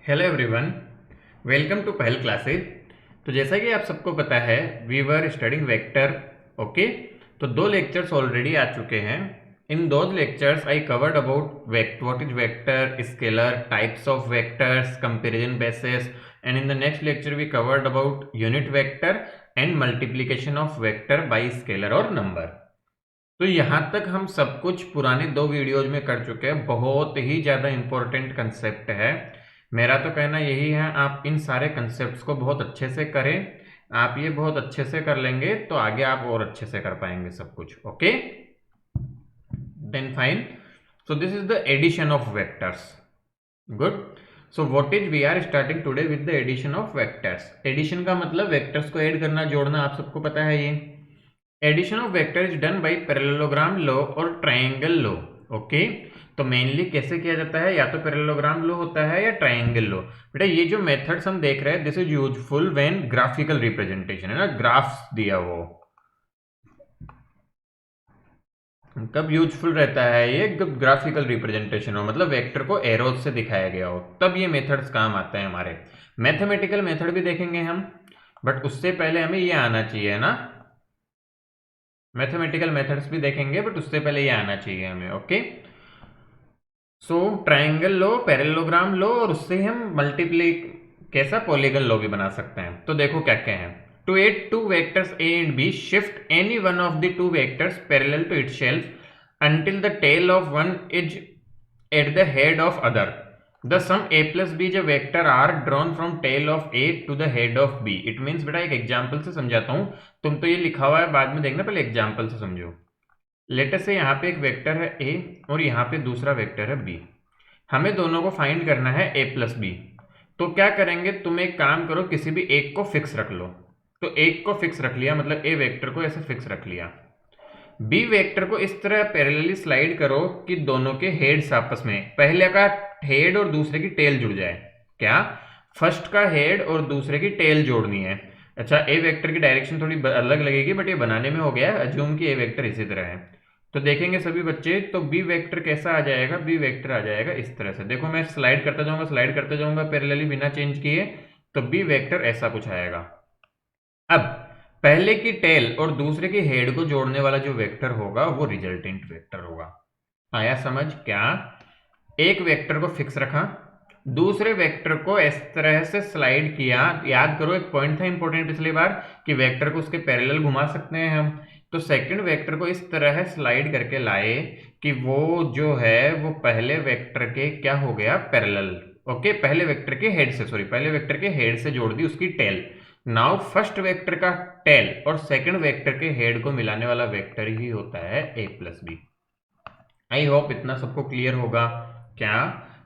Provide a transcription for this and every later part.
Hello everyone, welcome to Pahal classes. तो जैसा कि आप सबको पता है, we were studying vector. Okay, तो दो लेक्चर्स ऑलरेडी आ चुके हैं। In those lectures I covered about what is vector, scalar, types of vectors, comparison basis, and in the next lecture we covered about unit vector and multiplication of vector by scalar और number. तो यहाँ तक हम सब कुछ पुराने दो videos में कर चुके हैं। बहुत ही ज़्यादा इंपॉर्टेंट कंसेप्ट है। मेरा तो कहना यही है, आप इन सारे कंसेप्ट्स को बहुत अच्छे से करें। आप ये बहुत अच्छे से कर लेंगे तो आगे आप और अच्छे से कर पाएंगे सब कुछ। Okay, then fine. So this is the addition of vectors. Good. So what is we are starting today with the addition of vectors. Addition का मतलब वेक्टर्स को ऐड करना, जोड़ना, आप सबको पता है। ये addition of vector is done by parallelogram law और ट्रायंगल लॉ। ओके, तो मेनली कैसे किया जाता है, या तो पैरेललोग्राम लॉ होता है या ट्रायंगल लॉ। बेटा ये जो मेथड्स हम देख रहे हैं, this is useful when graphical representation है ना, ग्राफ्स दिया हो। कब यूजफुल रहता है ये, जब ग्राफिकल रिप्रेजेंटेशन हो, मतलब वेक्टर को एरोज से दिखाया गया हो, तब ये मेथड्स काम आते हैं हमारे। मैथमेटिकल मेथड भी देखेंगे हम, बट उससे पहले हमें ये आना चाहिए ना। मैथमेटिकल मेथड्स भी देखेंगे बट उससे पहले ये आना चाहिए हमें। ओके, सो ट्रायंगल लो, पैरेललोग्राम लो, और उससे हम मल्टीप्लाई कैसा पॉलीगन लो भी बना सकते हैं। तो देखो क्या क्या है। To add two vectors A and B, shift any one of the two vectors parallel to itself until the tail of one is at the head of other. The sum a plus b is a vector r drawn from tail of a to the head of b. It means बेटा एक example से समझाता हूं, तुम तो ये लिखा हुआ है बाद में देखना, पहले एग्जाम्पल से समझो। लेटर से यहाँ पे एक वेक्टर है a और यहाँ पे दूसरा वेक्टर है b। हमें दोनों को फाइंड करना है a प्लस बी। तो क्या करेंगे, तुम एक काम करो, किसी भी एक को फिक्स रख लो। तो एक को फिक्स रख लिया, मतलब a वेक्टर को ऐसे फिक्स रख लिया। बी वेक्टर को इस तरह पैरेलली स्लाइड करो कि दोनों के हेड्स आपस में, पहले का हेड और दूसरे की टेल जुड़ जाए। क्या, फर्स्ट का हेड और दूसरे की टेल जोड़नी है। अच्छा, ए वेक्टर की डायरेक्शन थोड़ी अलग लगेगी, बट ये बनाने में हो गया। अज्यूम कि ए वेक्टर इसी तरह है। तो देखेंगे सभी बच्चे, तो बी वेक्टर कैसा आ जाएगा, बी वेक्टर आ जाएगा इस तरह से। देखो मैं स्लाइड करता जाऊंगा, स्लाइड करते जाऊंगा पैरेलली बिना चेंज किए, तो बी वेक्टर ऐसा कुछ आएगा। अब पहले की टेल और दूसरे की हेड को जोड़ने वाला जो वेक्टर होगा वो रिजल्टेंट वेक्टर होगा। आया समझ? क्या, एक वेक्टर को फिक्स रखा, दूसरे वेक्टर को इस तरह से स्लाइड किया। याद करो, एक पॉइंट था इंपॉर्टेंट पिछली बार कि वेक्टर को उसके पैरेलल घुमा सकते हैं हम। तो सेकंड वेक्टर को इस तरह स्लाइड करके लाए कि वो जो है वो पहले वेक्टर के क्या हो गया, पैरेलल। ओके, पहले वेक्टर के हेड से, सॉरी, पहले वेक्टर के हेड से जोड़ दी उसकी टेल। नाउ फर्स्ट वेक्टर का टेल और सेकंड वेक्टर के हेड को मिलाने वाला वेक्टर ही होता है a plus B. I hope इतना सबको क्लियर होगा। क्या,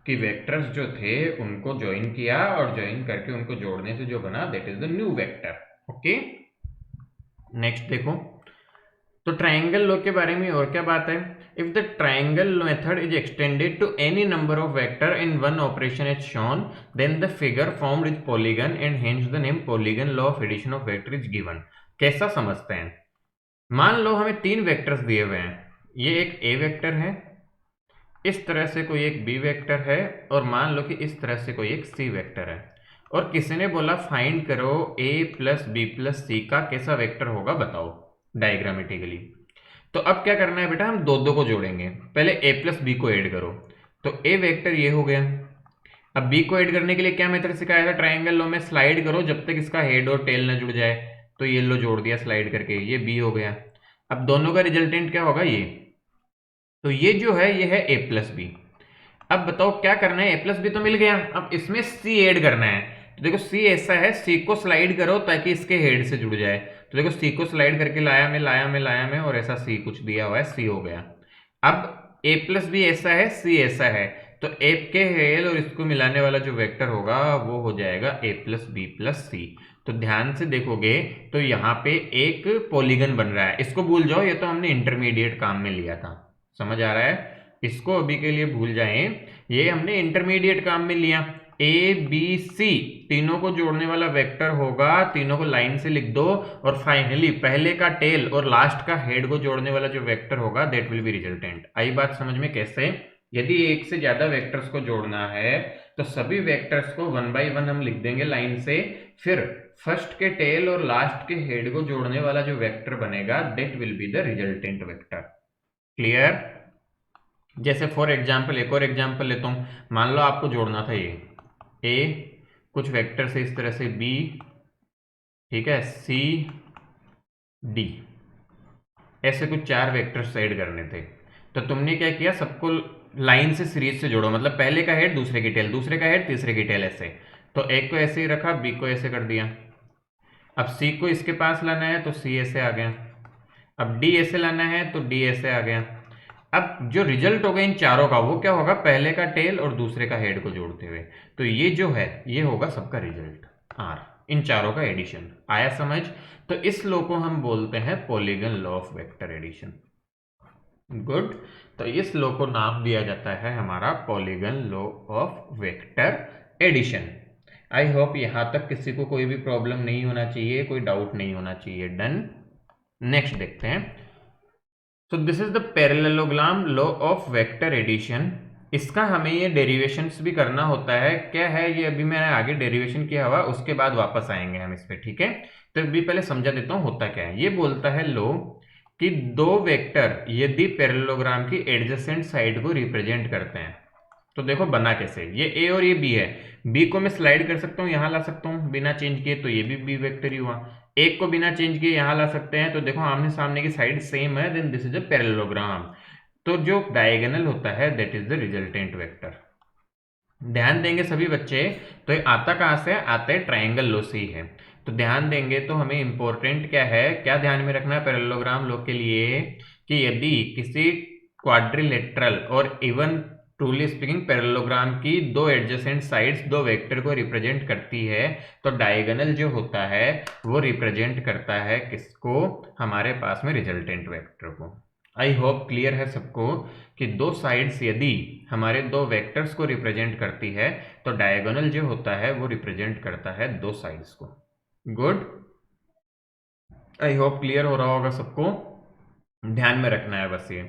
कि वेक्टर्स जो थे उनको ज्वाइन किया और ज्वाइन करके उनको जोड़ने से जो बना, that is the new vector. Okay, next देखो, तो ट्रायंगल लॉ के बारे में और क्या बात है। If the triangle method is extended to any number of vector in one operation as shown, then the figure formed is polygon and hence the name polygon law of addition of vector is given. कैसा समझते हैं। मान लो हमें तीन vectors दिए हुए हैं। ये एक ए वेक्टर है, इस तरह से कोई एक बी वेक्टर है, और मान लो कि इस तरह से कोई एक सी वेक्टर है। और किसी ने बोला फाइंड करो ए प्लस बी प्लस सी का कैसा वेक्टर होगा, बताओ डायग्रामेटिकली। तो अब क्या करना है बेटा, हम दो दो को जोड़ेंगे। पहले ए प्लस बी को ऐड करो, तो ए वेक्टर ये हो गया। अब बी को ऐड करने के लिए क्या मेथड सिखाया था, ट्रायंगल लॉ में स्लाइड करो जब तक इसका हेड और टेल ना जुड़ जाए। तो ये लो जोड़ दिया स्लाइड करके, ये बी हो गया। अब दोनों का रिजल्टेंट क्या होगा, ये। तो ये जो है ये है ए प्लस बी। अब बताओ क्या करना है, ए प्लस बी तो मिल गया, अब इसमें सी ऐड करना है। तो देखो सी ऐसा है, सी को स्लाइड करो ताकि इसके हेड से जुड़ जाए। तो देखो सी को स्लाइड करके लाया मैं, लाया मैं, लाया मैं, और ऐसा सी कुछ दिया हुआ है, सी हो गया। अब ए प्लस बी ऐसा है, सी ऐसा है, तो ए के हेड और इसको मिलाने वाला जो वेक्टर होगा वो हो जाएगा ए प्लस बी प्लस सी। तो ध्यान से देखोगे तो यहाँ पे एक पॉलीगन बन रहा है। इसको भूल जाओ, ये तो हमने इंटरमीडिएट काम में लिया था। समझ आ रहा है, इसको अभी के लिए भूल जाएं, ये हमने इंटरमीडिएट काम में लिया। ए बी सी तीनों को जोड़ने वाला वेक्टर होगा, तीनों को लाइन से लिख दो, और फाइनली पहले का टेल और लास्ट का हेड को जोड़ने वाला जो वेक्टर होगा दैट विल बी रिजल्टेंट। आई बात समझ में कैसे। यदि एक से ज्यादा वेक्टर्स को जोड़ना है तो सभी वेक्टर्स को 1 बाई 1 हम लिख देंगे लाइन से, फिर फर्स्ट के टेल और लास्ट के हेड को जोड़ने वाला जो वेक्टर बनेगा that will be the resultant vector. Clear? जैसे फॉर एग्जाम्पल एक और एग्जाम्पल लेता हूं, मान लो आपको जोड़ना था ये ए, कुछ वेक्टर से इस तरह से बी, ठीक है, सी डी, ऐसे कुछ 4 वेक्टर्स ऐड करने थे। तो तुमने क्या किया, सबको लाइन से सीरीज से जोड़ो, मतलब पहले का हेड दूसरे की टेल, दूसरे का हेड तीसरे की टेल, ऐसे। तो एक को ऐसे ही रखा, बी को ऐसे कर दिया। अब सी को इसके पास लाना है तो सी ऐसे आ गया, अब डी ऐसे लाना है तो डी ऐसे आ गया। अब जो रिजल्ट होगा इन चारों का वो क्या होगा, पहले का टेल और दूसरे का हेड को जोड़ते हुए। तो ये जो है ये होगा सबका रिजल्ट आर, इन चारों का एडिशन। आया समझ? तो इस लॉ को हम बोलते हैं polygon law of vector addition. Good. तो इस लॉ को नाम दिया जाता है हमारा polygon law of vector addition. I hope यहां तक किसी को कोई भी प्रॉब्लम नहीं होना चाहिए, कोई डाउट नहीं होना चाहिए। डन। नेक्स्ट देखते हैं। So this is the parallelogram law of vector addition. इसका हमें ये डेरिवेशंस भी करना होता है। क्या है ये, अभी मैंने आगे डेरिवेशन किया हुआ, उसके बाद वापस आएंगे हम इस पे, ठीक है। तो अभी पहले समझा देता हूं होता क्या है। ये बोलता है लॉ कि दो वेक्टर यदि पैरेललोग्राम की एडजेसेंट साइड को रिप्रेजेंट करते हैं, तो देखो बना कैसे, ये ए और ये बी है, बी को मैं स्लाइड कर सकता हूँ, यहां ला सकता हूँ बिना चेंज किए, तो ये भी बी वेक्टर ही हुआ। एक को बिना चेंज किए यहां ला सकते हैं, तो देखो आमने सामने की साइड सेम है, then this is a parallelogram. तो जो डायगोनल होता है that is the resultant vector. ध्यान देंगे सभी बच्चे, तो ये आता कहां से है, आता है ट्रायंगल लो से ही है। तो ध्यान देंगे तो हमें इंपॉर्टेंट क्या है, क्या ध्यान में रखना है पैरेललोग्राम लो के लिए, कि यदि किसी क्वाड्रिलेटरल और इवन ट्रूली स्पीकिंग पैरेललोग्राम की दो एडजेसेंट साइड्स दो वेक्टर को रिप्रेजेंट करती है, तो डायगोनल जो होता है वो रिप्रेजेंट करता है किसको, हमारे पास में रिजल्टेंट वेक्टर को। आई होप क्लियर है सबको कि दो साइड्स यदि हमारे दो वेक्टर्स को रिप्रेजेंट करती है, तो डायगोनल जो होता है वो रिप्रेजेंट करता है दो साइड्स को। गुड। आई होप क्लियर हो रहा होगा सबको, ध्यान में रखना है बस ये।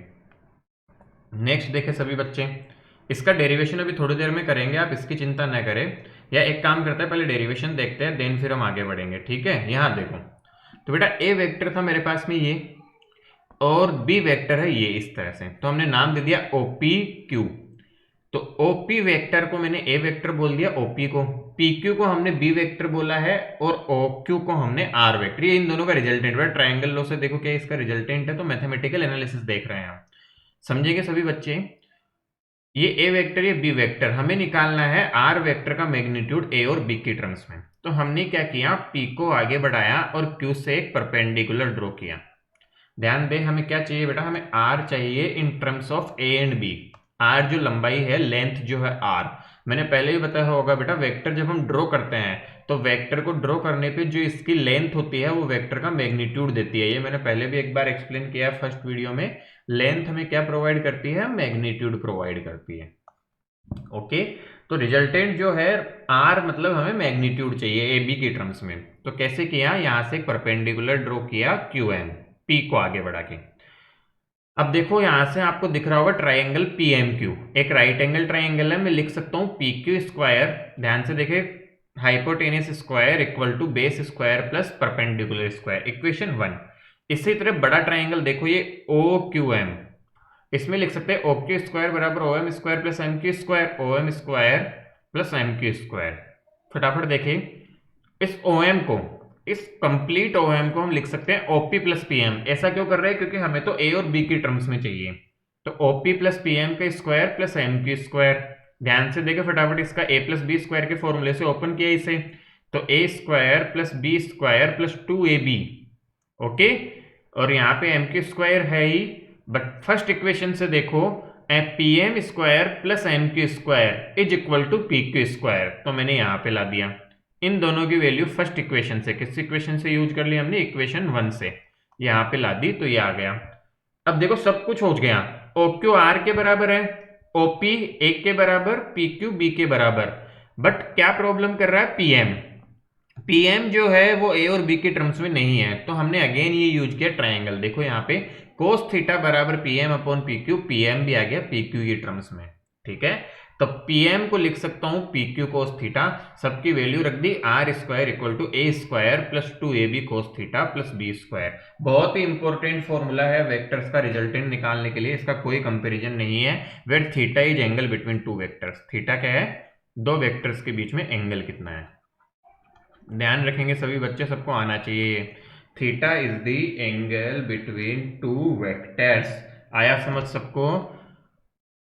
नेक्स्ट देखें सभी बच्चे, इसका डेरिवेशन अभी थोड़ी देर में करेंगे, आप इसकी चिंता न करें। या एक काम करते हैं, पहले डेरिवेशन देखते हैं, देन फिर हम आगे बढ़ेंगे, ठीक है। यहां देखो, तो बेटा ए वेक्टर था मेरे पास में ये, और बी वेक्टर है ये इस तरह से, तो हमने नाम दे दिया ओपी क्यू। तो ओपी वेक्टर को मैंने ए वेक्टर बोल दिया, ओपी को, पी क्यू को हमने बी वेक्टर बोला है, और ओ क्यू को हमने आर वेक्टर। ये इन दोनों का रिजल्टेंट है। ट्रायंगल लो से देखो क्या इसका रिजल्टेंट है, तो मैथमेटिकल एनालिसिस देख रहे हैं हम, समझेंगे सभी बच्चे। ये ए वेक्टर ये बी वेक्टर, हमें निकालना है आर वेक्टर का मैग्नीट्यूड ए और बी की टर्म्स में। तो हमने क्या किया, पी को आगे बढ़ाया और क्यू से एक परपेंडिकुलर ड्रॉ किया। ध्यान दें, हमें क्या चाहिए बेटा, हमें आर चाहिए in terms of A and B. R जो लंबाई है, लेंथ जो है आर, मैंने पहले भी बताया होगा बेटा, वेक्टर जब हम ड्रॉ करते हैं तो वेक्टर को ड्रॉ करने पे जो इसकी लेंथ होती है वो वेक्टर का मैग्नीट्यूड देती है। ये मैंने पहले भी एक बार एक्सप्लेन किया फर्स्ट वीडियो में। लेंथ हमें क्या प्रोवाइड करती है, मैग्नीट्यूड प्रोवाइड करती है। ओके, तो रिजल्टेंट जो है आर मतलब हमें मैग्नीट्यूड चाहिए ए बी की टर्म्स में। तो कैसे किया, यहां से परपेंडिकुलर ड्रॉ किया क्यू एम, पी को आगे बढ़ा के। अब देखो यहां से आपको दिख रहा होगा ट्राइंगल पी एम क्यू, एक राइट एंगल ट्राइंगल है। मैं लिख सकता हूं पी क्यू स्क्वायर, ध्यान से देखे, hypotenuse square equal to base square plus perpendicular square, equation 1। इसी तरह बड़ा ट्राइंगल देखो ये ओ क्यू एम, इसमें लिख सकते हैं ओ क्यू स्क्वायर बराबर O M square plus M Q square, O M square plus M Q square. फटाफट देखिए, इस ओ एम को, इस कंप्लीट ओ एम को हम लिख सकते हैं ओपी प्लस पी एम। ऐसा क्यों कर रहे हैं, क्योंकि हमें तो ए और बी की टर्म्स में चाहिए। तो ओपी प्लस पी एम का square plus M Q square. ध्यान से देखो फटाफट, इसका ए प्लस बी स्क्वायर के फॉर्मूले से ओपन किया इसे, तो A square plus B square plus 2ab। Okay, और यहाँ पे एम क्यू स्क्वायर है ही, बट फर्स्ट इक्वेशन से देखो P M square plus M Q square is equal to P Q square, तो मैंने यहाँ पे ला दिया इन दोनों की वैल्यू फर्स्ट इक्वेशन से। किस इक्वेशन से यूज कर लिया हमने, इक्वेशन 1 से यहाँ पे ला दी, तो ये आ गया। अब देखो सब कुछ हो गया, ओ क्यू आर के बराबर है, ओपी ए के बराबर, पी क्यू बी के बराबर, बट क्या प्रॉब्लम कर रहा है, पीएम। पीएम जो है वो ए और बी के टर्म्स में नहीं है, तो हमने अगेन ये यूज किया ट्राइंगल। देखो यहाँ पे कोस थीटा बराबर PM upon P Q, PM भी आ गया पी क्यू की टर्म्स में, ठीक है। तो पीएम को लिख सकता हूं पी क्यू कोस थीटा, सबकी वैल्यू रख दी R square equal to A square plus 2ab cos theta plus B square. बहुत ही इंपॉर्टेंट फॉर्मूला है वेक्टर्स का रिजल्टेंट निकालने के लिए, इसका कोई कंपैरिजन नहीं है। Where theta is angle between two vectors, theta क्या है, दो वेक्टर्स के बीच में एंगल कितना है। ध्यान रखेंगे सभी बच्चे, सबको आना चाहिए। Theta is the angle between two vectors, आया समझ सबको।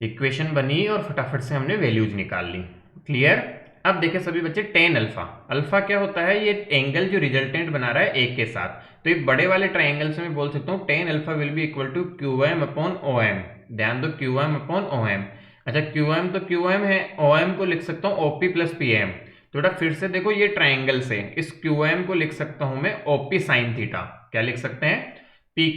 इक्वेशन बनी और फटाफट से हमने वैल्यूज निकाल ली। क्लियर। अब देखिए सभी बच्चे टेन अल्फा, अल्फा क्या होता है, ये एंगल जो रिजल्टेंट बना रहा है ए के साथ। तो एक बड़े वाले ट्राइंगल से मैं बोल सकता हूँ tan alpha will be equal to Q M upon O M. ध्यान दो, Q M upon O M. अच्छा क्यू एम तो क्यू एम है, ओ एम को लिख सकता हूँ ओपी प्लस पी एम। तो बेटा फिर से देखो ये ट्राइंगल से इस क्यू एम को लिख सकता हूं मैं ओपी साइन थीटा। क्या लिख सकते हैं, पी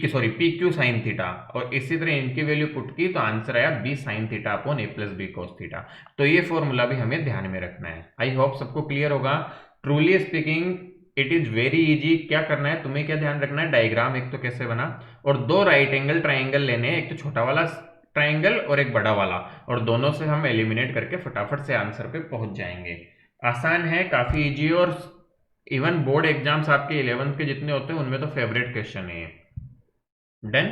क्यू साइन थीटा। और इसी तरह इनकी वैल्यू पुट की तो आंसर आया B sine theta upon A plus B cos theta. तो ये फॉर्मूला भी हमें ध्यान में रखना है। आई होप सबको क्लियर होगा। Truly speaking it is very easy. क्या करना है तुम्हें, क्या ध्यान रखना है, डायग्राम एक तो कैसे बना, और दो राइट एंगल ट्राइंगल लेने हैं, एक तो छोटा वाला ट्राइंगल और एक बड़ा वाला, और दोनों से हम एलिमिनेट करके फटाफट से आंसर पे पहुंच जाएंगे। आसान है, काफी इजी, और इवन बोर्ड एग्जाम्स आपके 11th के जितने होते हैं उनमें तो फेवरेट क्वेश्चन है ये। डन।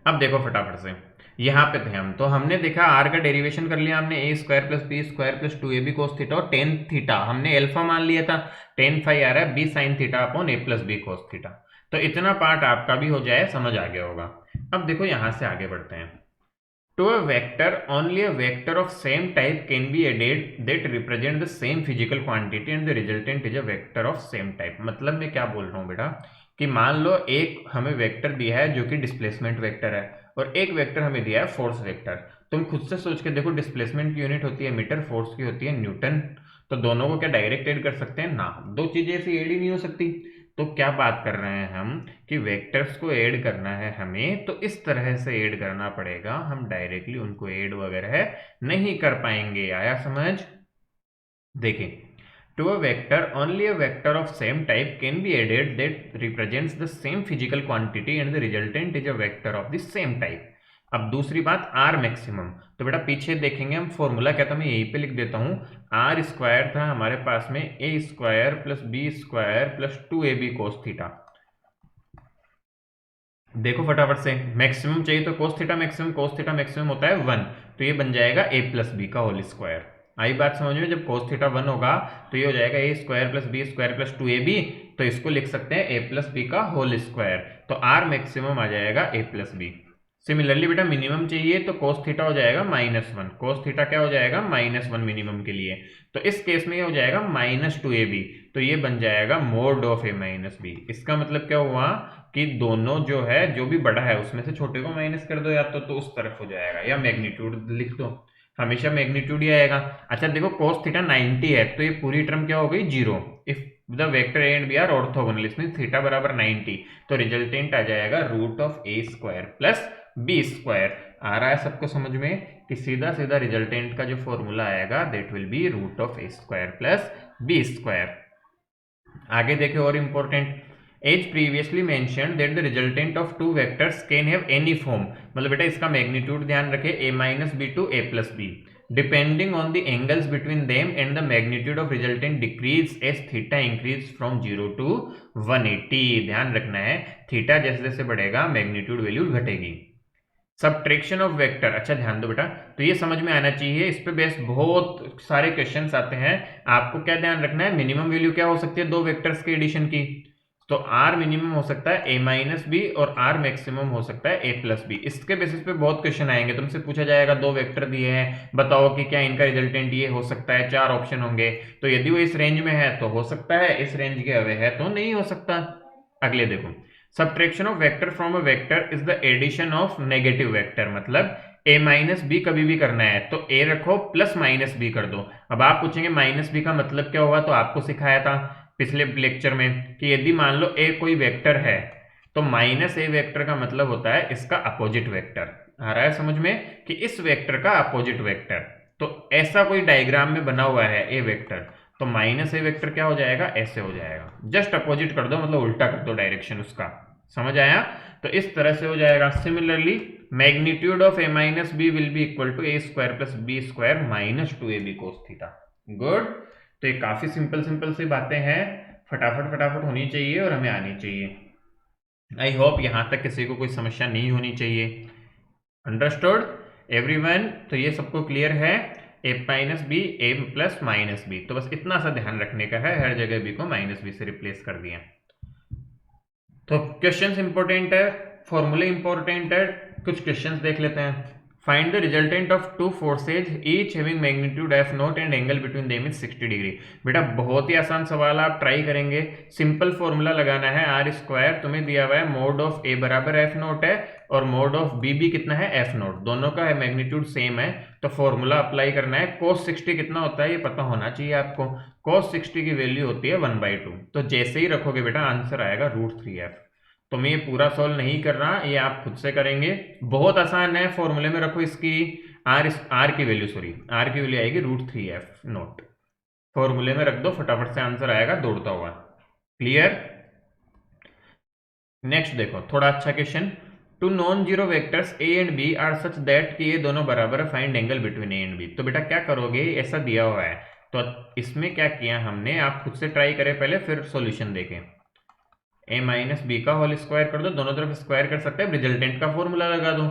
अब देखो फटाफट से, यहां पे थे हम, तो हमने देखा आर का डेरिवेशन कर लिया हमने, A square plus B square plus 2ab cos theta, और टेन थीटा हमने अल्फा मान लिया था, टेन फाई आ रहा है B sine theta upon A plus B cos theta. तो इतना पार्ट आपका भी हो जाए, समझ आ गया होगा। अब देखो यहां से आगे बढ़ते हैं। To a vector, only a vector of same type can be added that represent the same physical quantity and the resultant is a vector of same type। मतलब मैं क्या बोल रहा हूँ बेटा, कि मान लो एक हमें वेक्टर दिया है जो कि डिस्प्लेसमेंट वेक्टर है, और एक वेक्टर हमें दिया है फोर्स वेक्टर। तुम खुद से सोच के देखो, डिस्प्लेसमेंट की यूनिट होती है मीटर, फोर्स की होती है न्यूटन। तो दोनों को क्या डायरेक्ट ऐड कर सकते हैं ना, दो चीजें ऐसी ऐड ही नहीं हो सकती। तो क्या बात कर रहे हैं हम कि वेक्टर्स को ऐड करना है हमें, तो इस तरह से ऐड करना पड़ेगा, हम डायरेक्टली उनको ऐड वगैरह नहीं कर पाएंगे। आया समझ। देखिए, to a vector only a vector of same type can be added that represents the same physical quantity and the resultant is a vector of the same type. अब दूसरी बात, आर मैक्सिमम। तो बेटा पीछे देखेंगे हम, फॉर्मूला क्या था मैं यहीं पे लिख देता हूं। आर स्क्वायर था हमारे पास में A square plus B square plus 2ab cos theta. देखो फटाफट से, मैक्सिमम चाहिए तो कोस थीटा मैक्सिमम होता है 1, तो ये बन जाएगा ए प्लस बी का होल स्क्वायर। आई बात समझ में, जब कोस थीटा 1 होगा तो ये हो जाएगा A square plus B square plus 2ab, तो इसको लिख सकते हैं ए प्लस बी का होल स्क्वायर। तो आर मैक्सिमम आ जाएगा ए प्लस बी। सिमिलरली बेटा मिनिमम चाहिए तो कोस थीटा हो जाएगा -1, कोस थीटा क्या हो जाएगा -1 मिनिमम के लिए। तो इस केस में ये हो जाएगा -2ab, तो ये बन जाएगा mod of A minus B. इसका मतलब क्या हुआ कि दोनों जो है, जो भी बड़ा है उसमें से छोटे को माइनस कर दो या तो उस तरफ हो जाएगा, या मैग्नीट्यूड लिख दो, हमेशा मैग्नीट्यूड ही आएगा। अच्छा देखो कोस थीटा 90 है, तो ये पूरी टर्म क्या हो गई 0। If the vector A and B are orthogonal, इसमें थीटा बराबर 90, तो रिजल्टेंट आ जाएगा root of A square plus B square. आ रहा है सबको समझ में कि सीधा सीधा रिजल्टेंट का जो फॉर्मूला आएगा that will be root of A square plus B square. आगे देखे और important, as previously mentioned that the resultant of two vectors can have any form. मतलब बेटा इसका मैग्नीट्यूड ध्यान रखे, a minus B to a plus B, depending on the angles between them and the magnitude of resultant decrease as theta increase from 0 to 180। ध्यान रखना है, theta जैसे जैसे बढ़ेगा मैग्नीट्यूड वैल्यू घटेगी। सब्ट्रैक्शन ऑफ वेक्टर, अच्छा ध्यान दो बेटा, तो ये समझ में आना चाहिए, इस पे बेस बहुत सारे क्वेश्चंस आते हैं। आपको क्या ध्यान रखना है, मिनिमम वैल्यू क्या हो सकती है दो वेक्टर्स के एडिशन की, तो आर मिनिमम हो सकता है ए माइनस बी और आर मैक्सिमम हो सकता है ए प्लस बी। इसके बेसिस पे बहुत क्वेश्चन आएंगे, तुमसे पूछा जाएगा दो वेक्टर दिए हैं, बताओ कि क्या इनका रिजल्टेंट ये हो सकता है, 4 ऑप्शन होंगे, तो यदि वो इस रेंज में है तो हो सकता है, इस रेंज के अवे है तो नहीं हो सकता। अगले देखो, subtraction of vector from a vector is the addition of negative vector. मतलब a माइनस बी कभी भी करना है तो a रखो प्लस माइनस बी कर दो। अब आप पूछेंगे माइनस बी का मतलब क्या होगा, तो आपको सिखाया था पिछले लेक्चर में कि यदि मान लो a कोई वेक्टर है तो माइनस ए वेक्टर का मतलब होता है इसका अपोजिट वेक्टर। आ रहा है समझ में कि इस वेक्टर का अपोजिट वेक्टर, तो ऐसा कोई डायग्राम में बना हुआ है ए वेक्टर, तो माइनस ए वेक्टर क्या हो जाएगा, ऐसे हो जाएगा, जस्ट अपोजिट कर दो, मतलब उल्टा कर दो डायरेक्शन उसका। समझ आया, तो इस तरह से हो जाएगा। Similarly magnitude of a minus B will be equal to a square plus B square minus 2ab cos theta. Good. तो ये काफी सिंपल सिंपल सी बातें हैं, फटाफट फटाफट होनी चाहिए और हमें आनी चाहिए। आई होप यहां तक किसी को कोई समस्या नहीं होनी चाहिए। Understood everyone? तो ये सबको क्लियर है, a minus B A plus minus B, तो बस इतना सा ध्यान रखने का है, हर जगह b को माइनस बी से रिप्लेस कर दिया। तो क्वेश्चंस इंपॉर्टेंट है, फॉर्मूले इंपॉर्टेंट है, कुछ क्वेश्चंस देख लेते हैं। Find the resultant of two forces each having magnitude F not and angle between them is 60 degree. बेटा बहुत ही आसान सवाल, आप ट्राई करेंगे। सिंपल फॉर्मूला लगाना है, आर स्क्वायर तुम्हें दिया हुआ है, मोड ऑफ ए बराबर एफ नॉट है और मोड ऑफ बी भी कितना है, एफ नॉट, दोनों का है मैग्नीट्यूड सेम है, तो फॉर्मूला अप्लाई करना है। cos 60 कितना होता है ये पता होना चाहिए आपको। cos 60 की वैल्यू होती है 1/2, तो जैसे ही रखोगे बेटा आंसर आएगा √3f। तो मैं ये पूरा सॉल्व नहीं कर रहा, ये आप खुद से करेंगे, बहुत आसान है। फॉर्मूले में रखो इसकी आर की वैल्यू, आर की वैल्यू आएगी √3f नॉट, फॉर्मूले में रख दो, फटाफट से आंसर आएगा दौड़ता हुआ। क्लियर? नेक्स्ट देखो थोड़ा अच्छा question. Two non zero vectors A and B are such that कि ये दोनों बराबर है, find angle between A and B. तो बेटा क्या करोगे, ऐसा दिया हुआ है, तो इसमें क्या किया हमने, आप खुद से ट्राई करें पहले फिर सॉल्यूशन देखें। a माइनस बी का होल स्क्वायर कर दो, दोनों तरफ स्क्वायर कर सकते हैं, रिजल्टेंट का फॉर्मूला लगा दो।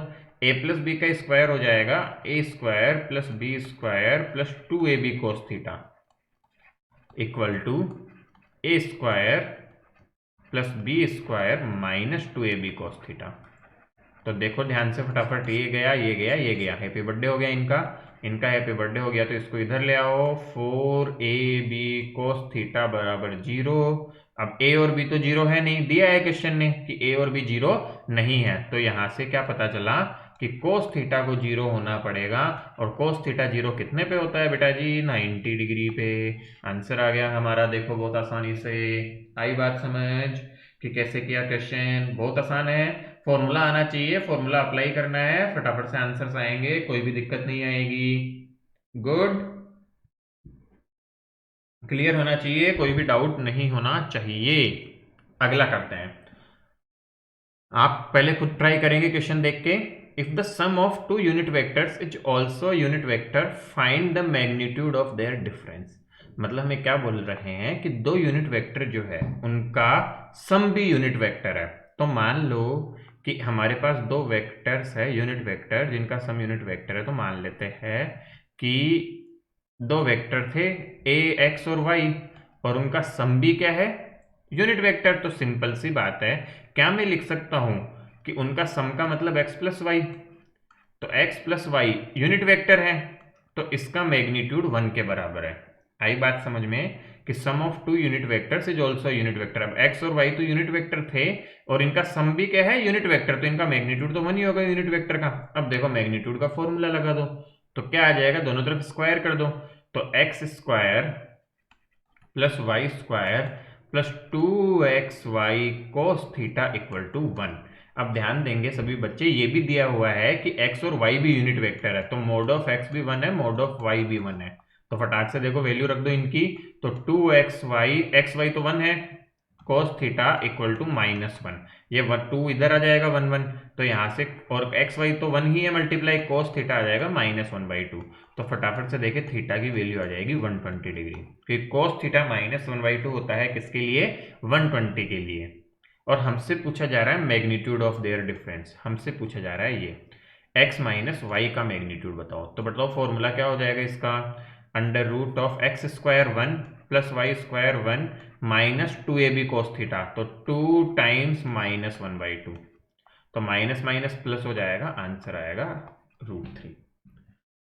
a प्लस बी का स्क्वायर हो जाएगा a square plus B square plus 2ab cos theta equal to a square plus B square minus 2ab cos theta. तो देखो ध्यान से फटाफट, ये गया ये गया ये गया, हैप्पी बर्थडे हो गया इनका हैप्पी बर्थडे हो गया, तो इसको इधर ले आओ। 4ab cos थीटा बराबर 0। अब a और b तो 0 है नहीं, दिया है क्वेश्चन ने कि a और b 0 नहीं है, तो यहां से क्या पता चला कि cos थीटा को 0 होना पड़ेगा, और cos थीटा 0 कितने पे होता है बेटा जी, 90 डिग्री पे। आंसर आ गया हमारा, देखो बहुत आसानी से। आई बात समझ कि कैसे किया क्वेश्चन? बहुत आसान है, फॉर्मूला आना चाहिए, फॉर्मूला अप्लाई करना है, फटाफट से आंसर्स आएंगे, कोई भी दिक्कत नहीं आएगी। गुड, क्लियर होना चाहिए, कोई भी डाउट नहीं होना चाहिए। अगला करते हैं, आप पहले खुद ट्राई करेंगे क्वेश्चन देख के। If the sum of two unit vectors is also unit vector, find the magnitude of their difference. मतलब हमें क्या बोल रहे हैं कि दो यूनिट वेक्टर जो है उनका सम भी यूनिट वेक्टर है। तो मान लो कि हमारे पास दो वेक्टर्स है, यूनिट वेक्टर, जिनका सम यूनिट वेक्टर है, तो मान लेते हैं कि दो वेक्टर थे a x और y, और उनका सम भी क्या है, यूनिट वेक्टर। तो सिंपल सी बात है, क्या मैं लिख सकता हूं कि उनका सम का मतलब x प्लस वाई, तो x plus Y unit vector है, तो इसका मैग्नीट्यूड 1 के बराबर है। आई बात समझ में कि sum of two unit vectors is also unit vector. अब x और y तो यूनिट वेक्टर थे और इनका सम भी क्या है, यूनिट वेक्टर, तो इनका मैग्नीट्यूड तो 1 ही होगा यूनिट वेक्टर का। अब देखो मैग्नीट्यूड का फॉर्मूला लगा दो, तो क्या आ जाएगा, दोनों तरफ स्क्वायर कर दो, तो X square plus Y square plus 2xy cos theta equal to 1। अब ध्यान देंगे सभी बच्चे, ये भी दिया हुआ है कि x और y भी यूनिट वेक्टर है, तो मोड ऑफ x भी 1 है, मोड ऑफ y भी 1 है, तो फटाक से देखो वैल्यू रख दो इनकी। तो 2xy तो 1 है, cos थीटा इक्वल टू -1, ये 2 इधर आ जाएगा 1 1, तो यहाँ से, और xy तो 1 ही है, मल्टीप्लाई cos थीटा आ जाएगा -1/2। तो फटाफट से देखें थीटा की वैल्यू आ जाएगी 120 डिग्री, क्योंकि cos थीटा -1/2 होता है किसके लिए, 120 के लिए। और हमसे पूछा जा रहा है मैग्नीट्यूड ऑफ देयर डिफरेंस, हमसे पूछा जा रहा है ये x माइनस वाई का मैग्नीट्यूड बताओ। तो बताओ फॉर्मूला क्या हो जाएगा इसका, under root of X square 1 plus Y square 1 minus 2ab cos theta, तो 2 टाइम्स -1/2, तो माइनस माइनस प्लस हो जाएगा, आंसर आएगा √3।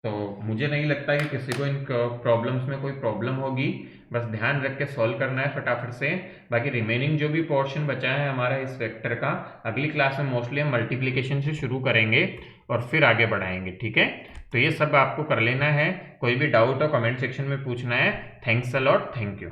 तो मुझे नहीं लगता कि किसी को इन प्रॉब्लम्स में कोई प्रॉब्लम होगी, बस ध्यान रख के सॉल्व करना है फटाफट से। बाकी रिमेनिंग जो भी पोर्शन बचा है हमारा इस वेक्टर का, अगली क्लास में मोस्टली हम मल्टीप्लिकेशन से शुरू करेंगे और फिर आगे बढ़ाएंगे, ठीक है। तो ये सब आपको कर लेना है, कोई भी डाउट हो कमेंट सेक्शन में पूछना है। Thanks a lot, thank you.